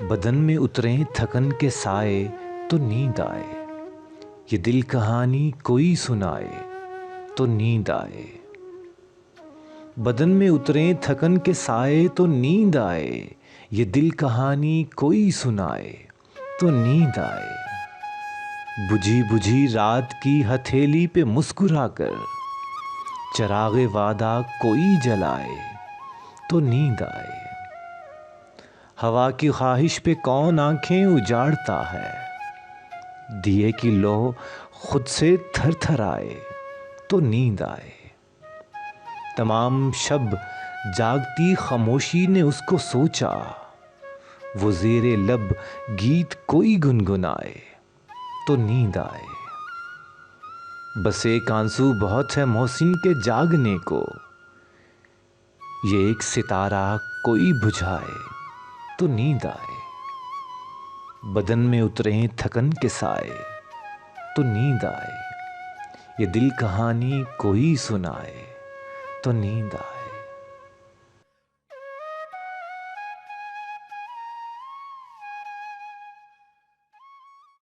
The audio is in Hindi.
बदन में उतरें थकन के साए तो नींद आए, ये दिल कहानी कोई सुनाए तो नींद आए। बदन में उतरें थकन के साए तो नींद आए, ये दिल कहानी कोई सुनाए तो नींद आए। बुझी बुझी रात की हथेली पे मुस्कुराकर चरागे वादा कोई जलाए तो नींद आए। हवा की ख्वाहिश पे कौन आंखें उजाड़ता है, दिए की लौ खुद से थर थर आए तो नींद आए। तमाम शब जागती खामोशी ने उसको सोचा, वो ज़ेरे लब गीत कोई गुनगुनाए तो नींद आए। बस एक आंसू बहुत है मोहसिन के जागने को, ये एक सितारा कोई बुझाए तो नींद आए। बदन में उतरें थकन के साए तो नींद आए, ये दिल कहानी कोई सुनाए तो नींद आए।